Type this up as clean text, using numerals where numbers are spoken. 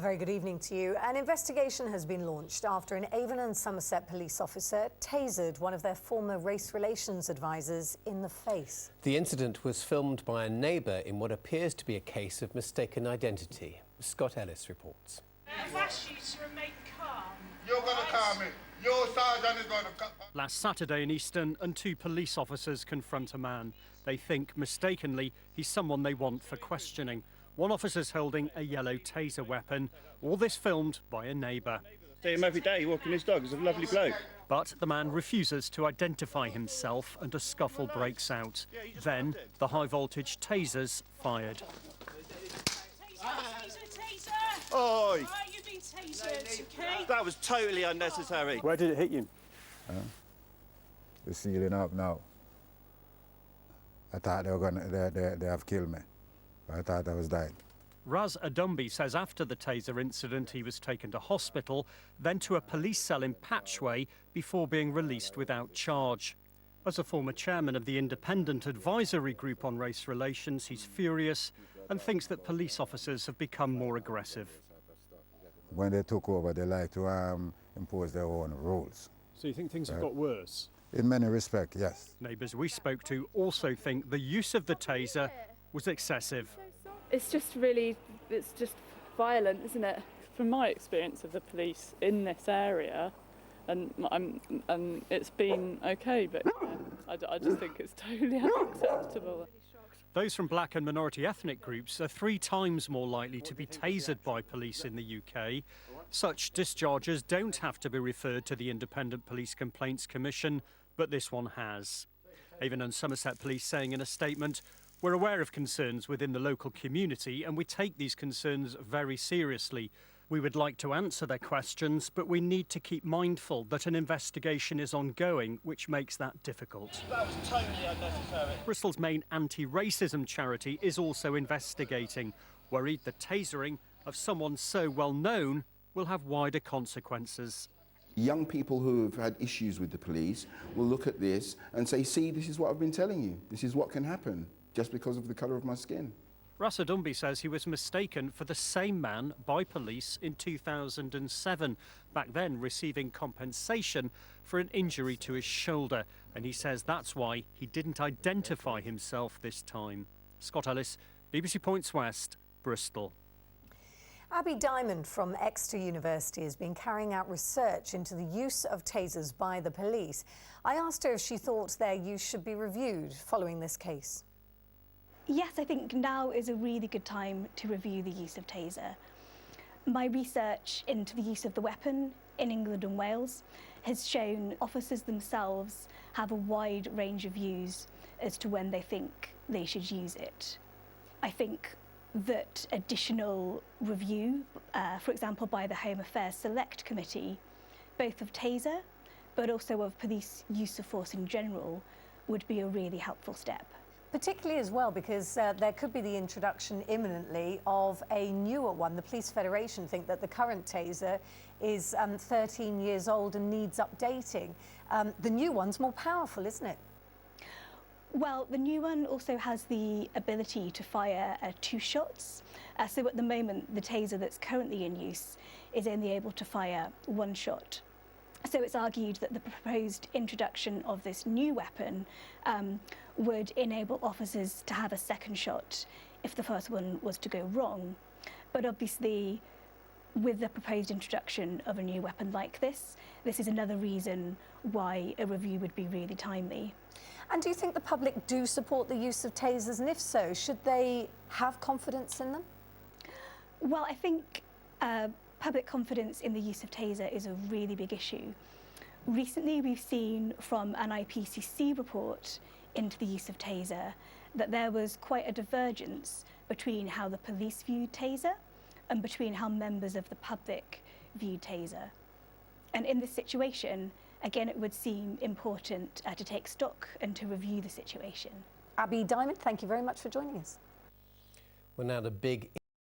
very good evening to you. An investigation has been launched after an Avon and Somerset police officer tasered one of their former race relations advisors in the face. The incident was filmed by a neighbour in what appears to be a case of mistaken identity. Scott Ellis reports. I've asked you to remain calm. You're going to calm me. Your sergeant is going to calm. Last Saturday in Easton, and two police officers confront a man. They think, mistakenly, he's someone they want for questioning. One officer's holding a yellow taser weapon. All this filmed by a neighbour. See him every day walking his dog. He's a lovely bloke. But the man refuses to identify himself and a scuffle breaks out. Then the high-voltage tasers fired. Taser! Oi! Why are you being tasered, okay? That was totally unnecessary. Where did it hit you? They're sealing up now. I thought they were going to, they have killed me. I thought I was dying. Ras Adunbi says after the taser incident he was taken to hospital, then to a police cell in Patchway before being released without charge. As a former chairman of the Independent Advisory Group on Race Relations, he's furious and thinks that police officers have become more aggressive. When they took over, they like to impose their own rules. So you think things have got worse? In many respects, yes. Neighbours we spoke to also think the use of the taser was excessive. It's just violent, isn't it? From my experience of the police in this area, and it's been okay, but I just think it's totally unacceptable. Those from black and minority ethnic groups are 3 times more likely to be tasered by police in the UK. Such discharges don't have to be referred to the Independent Police Complaints Commission, but this one has. Avon and Somerset Police saying in a statement, "We're aware of concerns within the local community and we take these concerns very seriously. We would like to answer their questions, but we need to keep mindful that an investigation is ongoing, which makes that difficult." That was totally unnecessary. Bristol's main anti-racism charity is also investigating, worried the tasering of someone so well known will have wider consequences. Young people who have had issues with the police will look at this and say, see, this is what I've been telling you. This is what can happen just because of the colour of my skin. Ras Adunbi says he was mistaken for the same man by police in 2007, back then receiving compensation for an injury to his shoulder. And he says that's why he didn't identify himself this time. Scott Ellis, BBC Points West, Bristol. Abby Diamond from Exeter University has been carrying out research into the use of tasers by the police. I asked her if she thought their use should be reviewed following this case. Yes, I think now is a really good time to review the use of taser. My research into the use of the weapon in England and Wales has shown officers themselves have a wide range of views as to when they think they should use it. I think that additional review, for example by the Home Affairs Select Committee, both of taser but also of police use of force in general, would be a really helpful step. Particularly as well because there could be the introduction imminently of a newer one. The Police Federation think that the current taser is 13 years old and needs updating. The new one's more powerful, isn't it? Well, the new one also has the ability to fire 2 shots. So at the moment, the taser that's currently in use is only able to fire 1 shot. So it's argued that the proposed introduction of this new weapon would enable officers to have a second shot if the first one was to go wrong. But obviously, with the proposed introduction of a new weapon like this is another reason why a review would be really timely. And do you think the public do support the use of tasers? And if so, should they have confidence in them? Well, I think public confidence in the use of taser is a really big issue. Recently, we've seen from an IPCC report into the use of taser that there was quite a divergence between how the police viewed taser and between how members of the public viewed taser. And in this situation, again, it would seem important to take stock and to review the situation. Abby Diamond, thank you very much for joining us. Well, now the big